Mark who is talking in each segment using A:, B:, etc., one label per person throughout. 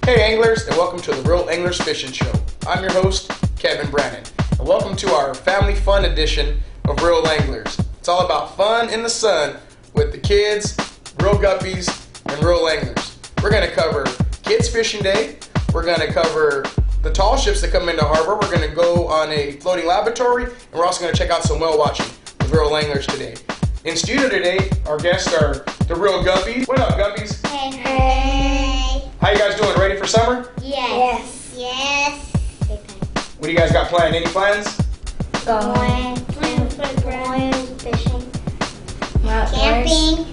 A: Hey anglers, and welcome to the Real Anglers Fishing Show. I'm your host, Kevin Brannon, and welcome to our family fun edition of Real Anglers. It's all about fun in the sun with the kids, real guppies, and real anglers. We're going to cover Kids Fishing Day. We're going to cover the tall ships that come into harbor. We're going to go on a floating laboratory, and we're also going to check out some whale watching with real anglers today. In studio today, our guests are the real guppies. What up, guppies?
B: Hey. Hey.
A: How you guys doing? Ready for summer?
B: Yes. Yes.
A: What do you guys got planned? Any plans?
B: Going fishing, camping.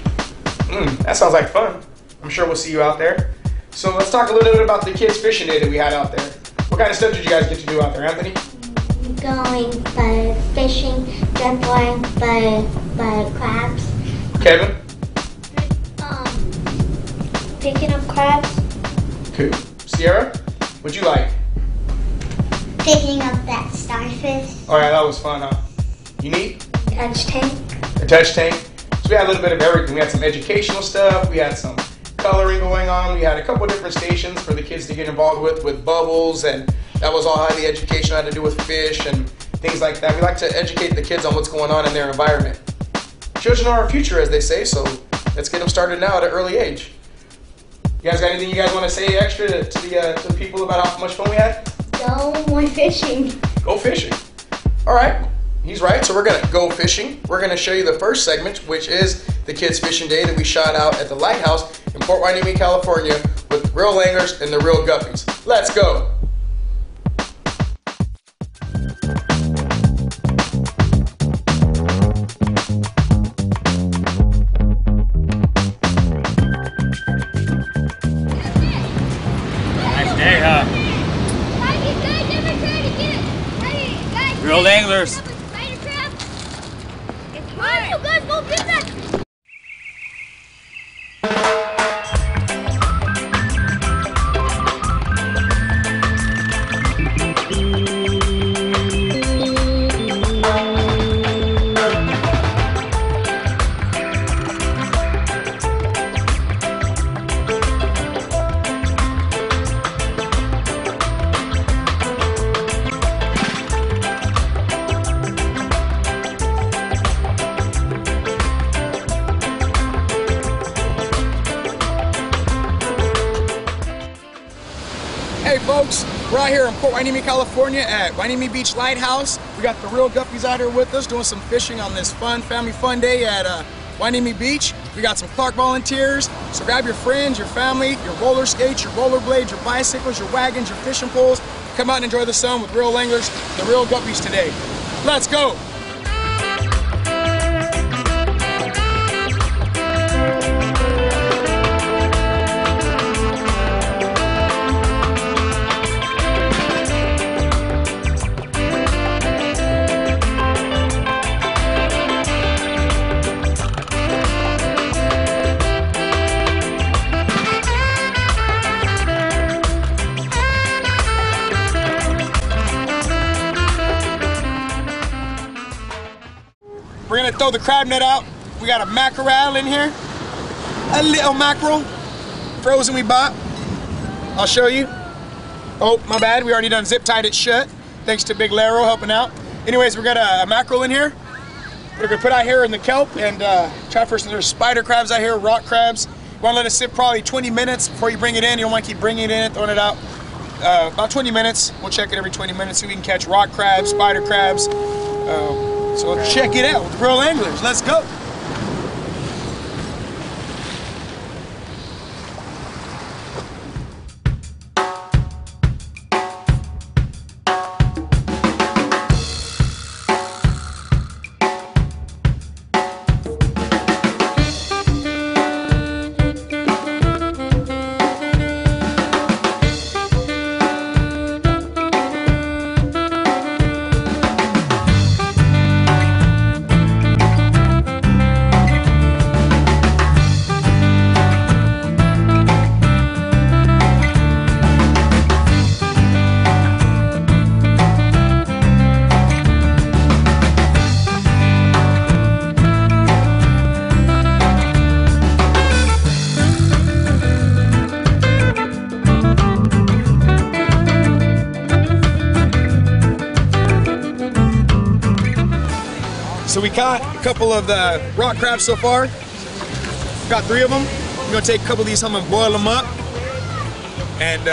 A: That sounds like fun. I'm sure we'll see you out there. So let's talk a little bit about the Kids Fishing Day that we had out there. What kind of stuff did you guys get to do out there, Anthony?
B: Going fishing, jump line, by crabs.
A: Kevin?
B: Picking up crabs.
A: Cool. Sierra? What'd you like?
B: Picking up that starfish.
A: Oh yeah, that was fun, huh? You neat?
B: Touch tank.
A: A touch tank. So we had a little bit of everything. We had some educational stuff. We had some coloring going on. We had a couple different stations for the kids to get involved with bubbles, and that was all highly educational, had to do with fish and things like that. We like to educate the kids on what's going on in their environment. Children are our future, as they say, so let's get them started now at an early age. You guys got anything you guys want to say extra to the people about how much fun we had?
B: Go more fishing.
A: Go fishing. All right, he's right. So we're gonna go fishing. We're gonna show you the first segment, which is the Kids Fishing Day that we shot out at the Lighthouse in Port Hueneme, California, with real anglers and the real guppies. Let's go.
C: Nice day, huh? Real anglers.
B: It's hard. You guys go get that.
A: Hey folks, we're out here in Port Hueneme, California at Hueneme Beach Lighthouse. We got the real guppies out here with us doing some fishing on this family fun day at Hueneme Beach. We got some Clark volunteers, so grab your friends, your family, your roller skates, your roller blades, your bicycles, your wagons, your fishing poles. Come out and enjoy the sun with real anglers, the real guppies today. Let's go! We're gonna throw the crab net out. We got a mackerel in here. A little mackerel. Frozen we bought. I'll show you. Oh, my bad. We already done zip tied it shut. Thanks to Big Laro helping out. Anyways, we got a mackerel in here. We're gonna put out here in the kelp and try for some. There's spider crabs out here, rock crabs. You wanna let it sit probably 20 minutes before you bring it in. You don't wanna keep bringing it in, throwing it out. About 20 minutes. We'll check it every 20 minutes so we can catch rock crabs, spider crabs. So check it out with real anglers. Let's go. caught a couple of the rock crabs so far. Got 3 of them. I'm gonna take a couple of these home and boil them up. And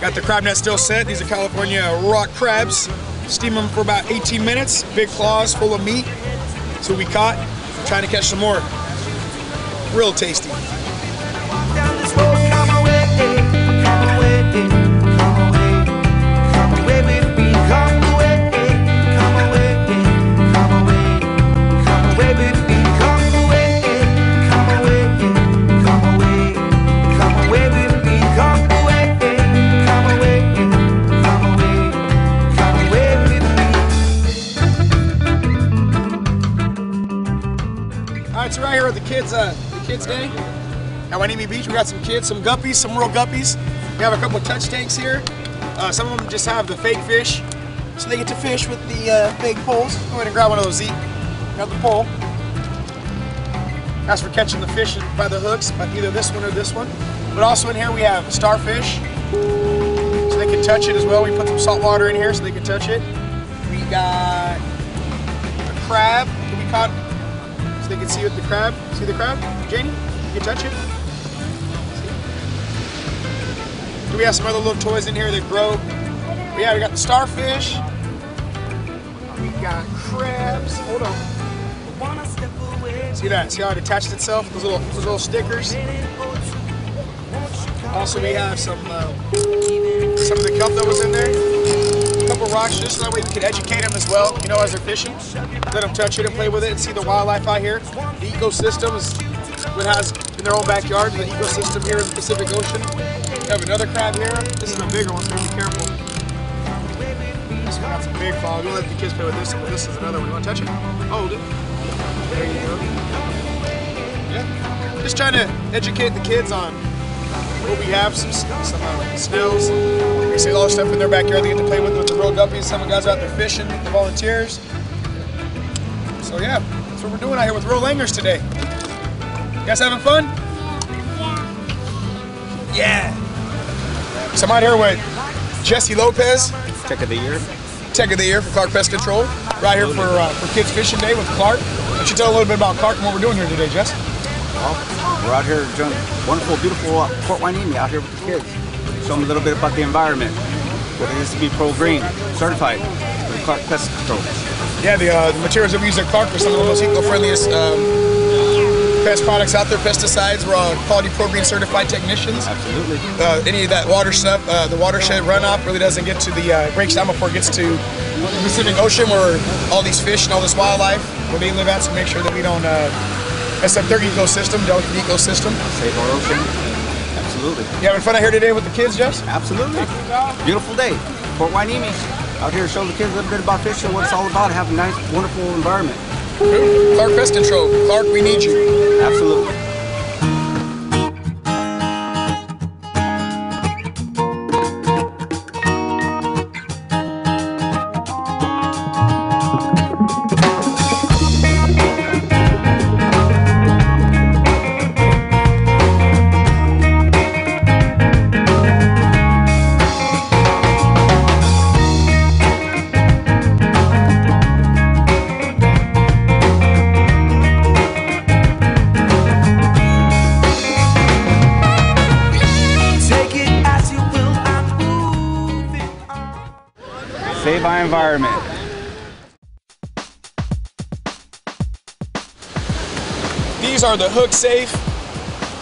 A: got the crab net still set. These are California rock crabs. Steam them for about 18 minutes. Big claws full of meat. That's what we caught. I'm trying to catch some more. Real tasty. Alright, so right here at the kids' day at Wainimi Beach, we got some kids, some guppies, some real guppies. We have a couple of touch tanks here. Some of them just have the fake fish, so they get to fish with the fake poles. Go ahead and grab one of those, Zeke. Got the pole. That's for catching the fish by the hooks, by either this one or this one. But also in here we have starfish, so they can touch it as well. We put some salt water in here so they can touch it. We got a crab that we caught, so they can see with the crab. See the crab, Janie? You can touch it. See? We have some other little toys in here that grow. But yeah, we got the starfish. We got crabs. Hold on. See that? See how it attached itself? Those little stickers. Also, we have some of the kelp that was in there. A couple rocks, just so that way we can educate them as well. You know, as they're fishing, let them touch it and play with it and see the wildlife out here. The ecosystem is what has in their own backyard. The ecosystem here in the Pacific Ocean. We have another crab here. This is a bigger one, so be careful. This one got some big claws. We'll let the kids play with this one, but this is another one. You want to touch it? Hold it. There you go. Yeah. Just trying to educate the kids on what we have. Some snails. You see all the stuff in their backyard they get to play with the real guppies. Some of the guys out there fishing, the volunteers. So yeah, that's what we're doing out here with Real Anglers today. You guys having fun? Yeah. So I'm out here with Jesse Lopez.
D: Tech of the year.
A: Tech of the year for Clark Pest Control. Right here for Kids Fishing Day with Clark. Why don't you tell a little bit about Clark and what we're doing here today, Jess?
D: Well, we're out here doing wonderful, beautiful Port Wainimi out here with the kids. Show them a little bit about the environment, what it is to be pro-green, certified with Clark Pest Control.
A: Yeah, the materials that we use at Clark are some of the most eco-friendliest pest products out there. Pesticides, we're all quality pro-green certified technicians.
D: Absolutely.
A: Any of that water stuff, the watershed runoff really doesn't get to the, breaks down before it gets to the Pacific Ocean where all these fish and all this wildlife, where they live at, so make sure that we don't mess up their ecosystem, delicate ecosystem.
D: Save our ocean. Absolutely.
A: You having fun out here today with the kids, Jess?
D: Absolutely. Beautiful day. Port Wainimi. Out here to show the kids a little bit about fishing, what it's all about, have a nice, wonderful environment.
A: Clark Pest Control. Clark, we need you.
D: Absolutely. Save our environment.
A: These are the hook safe,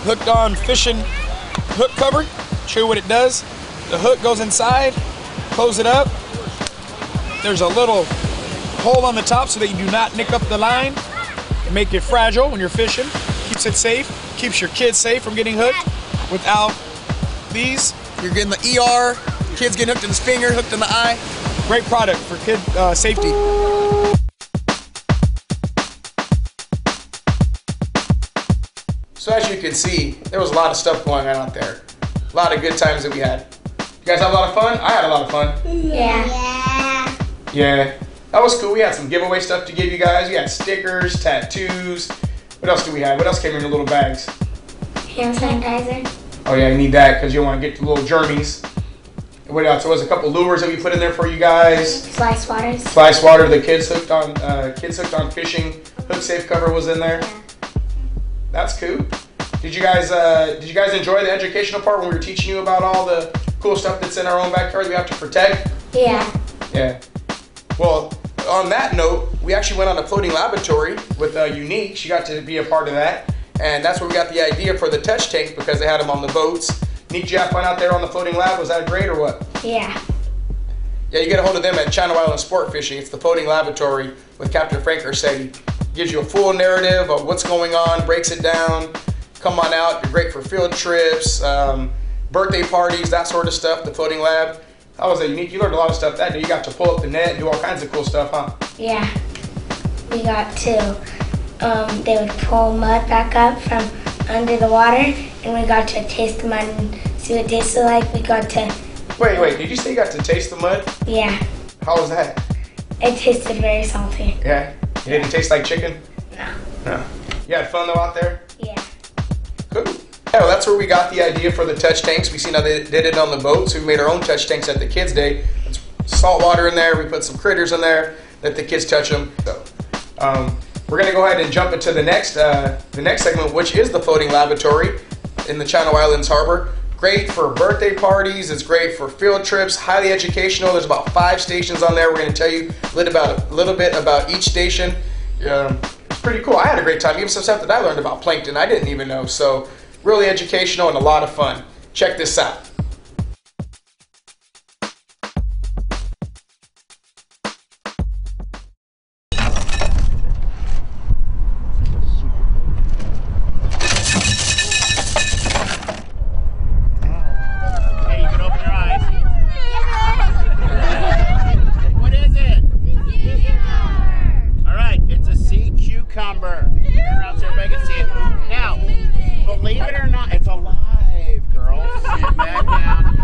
A: hooked on fishing hook cover. Show you what it does. The hook goes inside, close it up. There's a little hole on the top so that you do not nick up the line and make it fragile when you're fishing. Keeps it safe, keeps your kids safe from getting hooked. Without these, you're getting the ER, kids getting hooked in the finger, hooked in the eye. Great product for kid safety. So as you can see, there was a lot of stuff going on out there. A lot of good times that we had. You guys have a lot of fun? I had a lot of fun.
B: Yeah.
A: Yeah, that was cool. We had some giveaway stuff to give you guys. We had stickers, tattoos. What else do we have? What else came in the little bags?
B: Hand sanitizer.
A: Oh yeah, you need that because you don't want to get the little germies. What else? There was a couple lures that we put in there for you guys.
B: Fly swatters.
A: Fly swatter. The kids hooked on fishing Hook safe cover was in there. That's cool. Did you guys enjoy the educational part when we were teaching you about all the cool stuff that's in our own backyard we have to protect?
B: Yeah.
A: Yeah. Well, on that note, we actually went on a floating laboratory with Unique. She got to be a part of that. And that's where we got the idea for the touch tank because they had them on the boats. Nick, did you have fun out there on the floating lab? Was that great or what?
B: Yeah.
A: Yeah, you get a hold of them at Channel Island Sportfishing. It's the floating laboratory with Captain Frank Ursetti. Gives you a full narrative of what's going on, breaks it down. Come on out. You're great for field trips, birthday parties, that sort of stuff, the floating lab. How was that, Unique? You learned a lot of stuff that day. You got to pull up the net and do all kinds of cool stuff, huh?
B: Yeah. We got to, they would pull mud back up from under the water, and we got to taste the mud and see what it tasted like. We got to...
A: Wait, did you say you got to taste the mud?
B: Yeah.
A: How was that?
B: It tasted very salty.
A: Yeah? It didn't taste like chicken?
B: No.
A: No. You had fun though out there?
B: Yeah.
A: Cool. Yeah, well, that's where we got the idea for the touch tanks. We seen how they did it on the boat, so we made our own touch tanks at the Kids Day. It's salt water in there, we put some critters in there, let the kids touch them. So, we're gonna go ahead and jump into the next segment, which is the floating laboratory in the Channel Islands Harbor. Great for birthday parties, it's great for field trips, highly educational. There's about 5 stations on there. We're gonna tell you a little bit about each station. It's pretty cool. I had a great time, even some stuff that I learned about plankton I didn't even know. So really educational and a lot of fun. Check this out.
E: Believe it or not, it's alive, girls. Sit back down.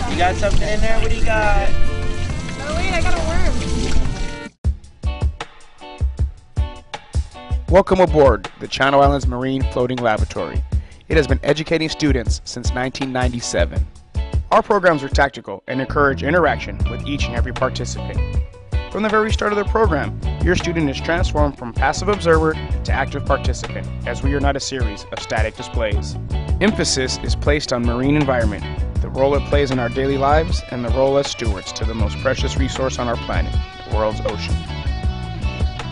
E: You got something in there? What do you got?
F: Oh wait, I got a worm.
A: Welcome aboard the Channel Islands Marine Floating Laboratory. It has been educating students since 1997. Our programs are tactical and encourage interaction with each and every participant. From the very start of the program, your student is transformed from passive observer to active participant, as we are not a series of static displays. Emphasis is placed on marine environment, the role it plays in our daily lives, and the role as stewards to the most precious resource on our planet, the world's ocean.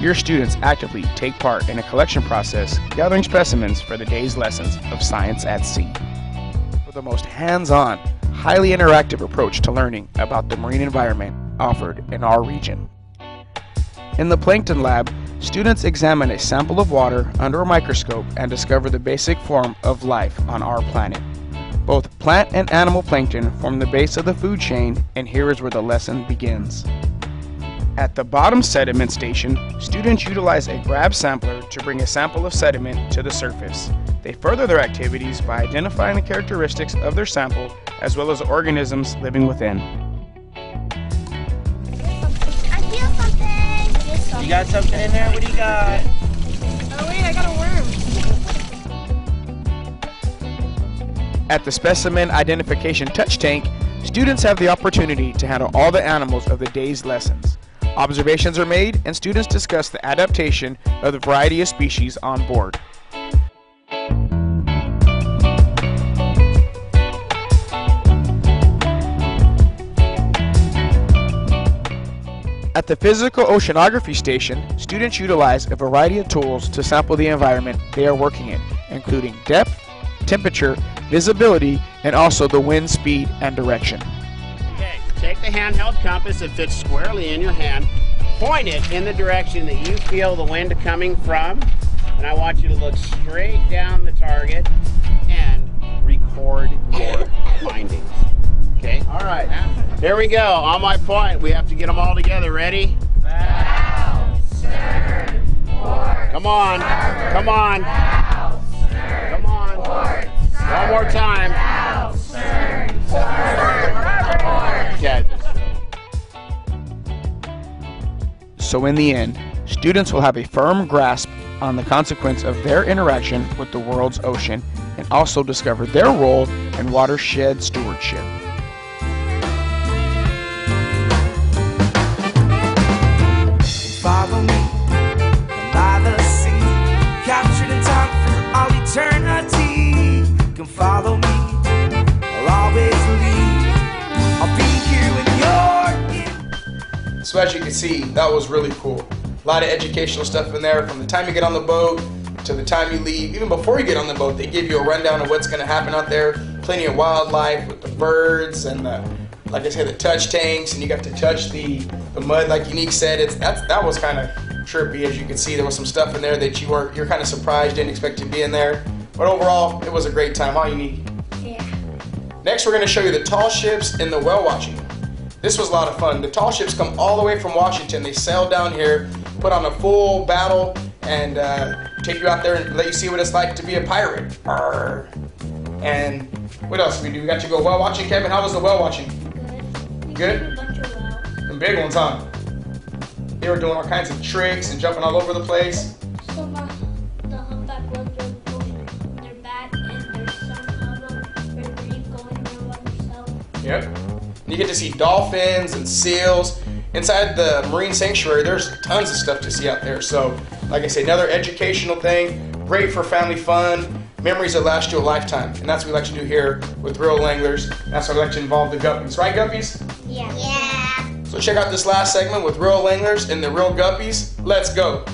A: Your students actively take part in a collection process, gathering specimens for the day's lessons of Science at Sea. For the most hands-on, highly interactive approach to learning about the marine environment offered in our region. In the Plankton Lab, students examine a sample of water under a microscope and discover the basic form of life on our planet. Both plant and animal plankton form the base of the food chain, and here is where the lesson begins. At the bottom sediment station, students utilize a grab sampler to bring a sample of sediment to the surface. They further their activities by identifying the characteristics of their sample as well as organisms living within.
F: I feel something.
E: You got something in there? What do you got?
F: Oh wait, I got a worm.
A: At the specimen identification touch tank, students have the opportunity to handle all the animals of the day's lessons. Observations are made and students discuss the adaptation of the variety of species on board. At the physical oceanography station, students utilize a variety of tools to sample the environment they are working in, including depth, temperature, visibility, and also the wind speed and direction.
E: Okay, take the handheld compass that fits squarely in your hand, point it in the direction that you feel the wind coming from, and I want you to look straight down the target and record your findings. Okay? All right, here we go. On my point, we have to get them all together. Ready? Bow, stern, port, Come on. Come on. Come on. One more time. Okay.
A: So in the end, students will have a firm grasp on the consequence of their interaction with the world's ocean and also discover their role in watershed stewardship.
G: Follow me by the sea, captured in time for all eternity. Come follow me, I'll always lead. I'll be here when you're in.
A: So as you can see, that was really cool. A lot of educational stuff in there from the time you get on the boat to the time you leave. Even before you get on the boat, they give you a rundown of what's going to happen out there. Plenty of wildlife with the birds and the, like I said, the touch tanks, and you got to touch the mud, like Unique said. That was kind of trippy. As you can see, there was some stuff in there that you're kind of surprised, didn't expect to be in there. But overall, it was a great time. Huh, Unique?
B: Yeah.
A: Next, we're going to show you the tall ships and the whale watching. This was a lot of fun. The tall ships come all the way from Washington. They sail down here, put on a full battle, and take you out there and let you see what it's like to be a pirate. Arr. And what else did we do? We got to go whale watching. Kevin, how was the whale watching? Good?
B: A bunch of whales.
A: Some big ones, huh? They were doing all kinds of tricks and jumping all over the place.
B: Some the humpback whales are going their back, and there's some of them are really going around by themselves.
A: Yep. You get to see dolphins and seals. Inside the marine sanctuary, there's tons of stuff to see out there. So, like I say, another educational thing, great for family fun, memories that last you a lifetime. And that's what we like to do here with Real Anglers. That's why we like to involve the guppies. Right, guppies?
B: Yeah. Yeah.
A: So check out this last segment with Real Anglers and the Real Guppies. Let's go.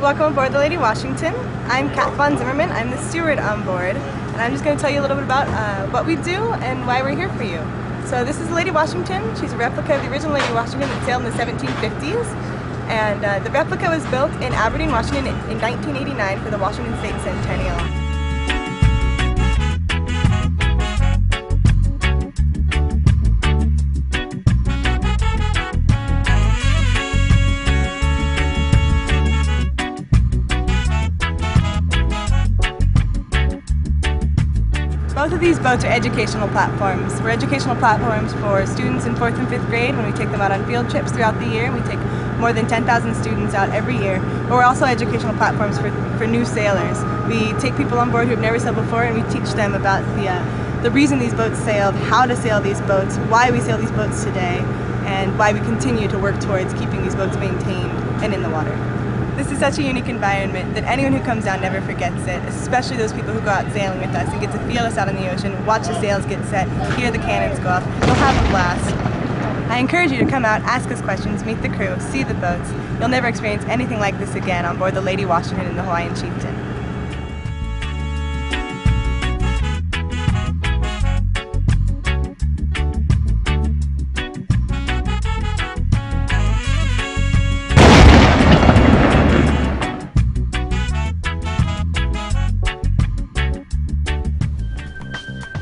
H: Welcome aboard the Lady Washington. I'm Kat Von Zimmerman. I'm the steward on board, and I'm just going to tell you a little bit about what we do and why we're here for you. So this is the Lady Washington. She's a replica of the original Lady Washington that sailed in the 1750s, and the replica was built in Aberdeen, Washington in 1989 for the Washington State Centennial. Both of these boats are educational platforms. We're educational platforms for students in 4th and 5th grade when we take them out on field trips throughout the year. We take more than 10,000 students out every year. But we're also educational platforms for new sailors. We take people on board who have never sailed before, and we teach them about the reason these boats sailed, how to sail these boats, why we sail these boats today, and why we continue to work towards keeping these boats maintained and in the water. This is such a unique environment that anyone who comes down never forgets it, especially those people who go out sailing with us and get to feel us out on the ocean, watch the sails get set, hear the cannons go off. You'll have a blast. I encourage you to come out, ask us questions, meet the crew, see the boats. You'll never experience anything like this again on board the Lady Washington and the Hawaiian Chieftain.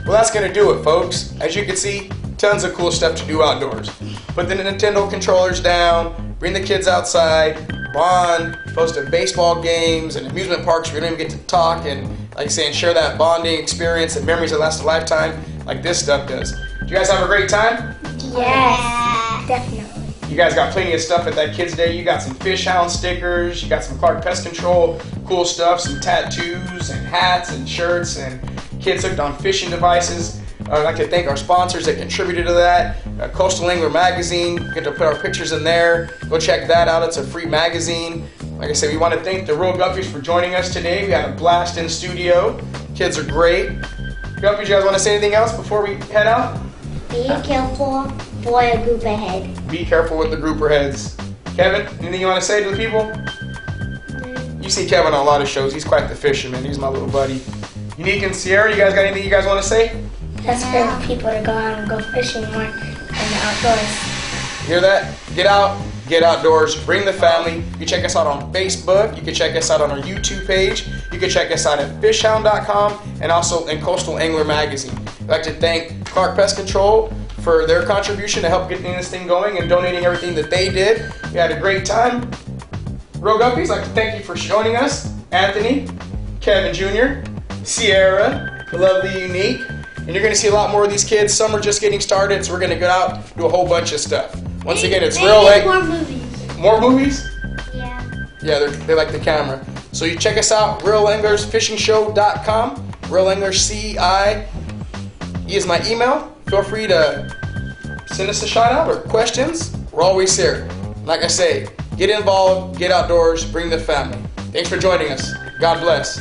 A: Well, that's going to do it, folks. As you can see, tons of cool stuff to do outdoors. Put the Nintendo controllers down, bring the kids outside, bond, host baseball games and amusement parks where you don't even get to talk and, like I say, share that bonding experience and memories that last a lifetime like this stuff does. Did you guys have a great time?
B: Yes, definitely.
A: You guys got plenty of stuff at that Kids Day. You got some Fish Hound stickers, you got some Clark Pest Control cool stuff, some tattoos and hats and shirts, and kids hooked on fishing devices. I'd like to thank our sponsors that contributed to that. Coastal Angler Magazine, get to put our pictures in there. Go check that out, it's a free magazine. Like I said, we want to thank the Real Guppies for joining us today. We had a blast in studio. Kids are great. Guppies, you guys want to say anything else before we head out?
B: Be careful for a group ahead.
A: Be careful with the grouper heads. Kevin, anything you want to say to the people? You see Kevin on a lot of shows. He's quite the fisherman. He's my little buddy. Unique and Sierra, you guys got anything you guys want to say?
B: That's for the people to go out and go fishing more in the outdoors.
A: Hear that? Get out, get outdoors, bring the family. You can check us out on Facebook. You can check us out on our YouTube page. You can check us out at fishhound.com and also in Coastal Angler Magazine. I'd like to thank Clark Pest Control for their contribution to help getting this thing going and donating everything that they did. We had a great time. Real Guppies, I'd like to thank you for joining us. Anthony, Kevin Jr., Sierra, the lovely Unique. And you're going to see a lot more of these kids. Some are just getting started, so we're going to get out, do a whole bunch of stuff. Once again, it's real late.
F: More movies.
A: More movies?
F: Yeah.
A: Yeah, they like the camera. So you check us out, realanglersfishingshow.com. Real Anglers, CI is my email. Feel free to send us a shout out or questions. We're always here. Like I say, get involved, get outdoors, bring the family. Thanks for joining us. God bless.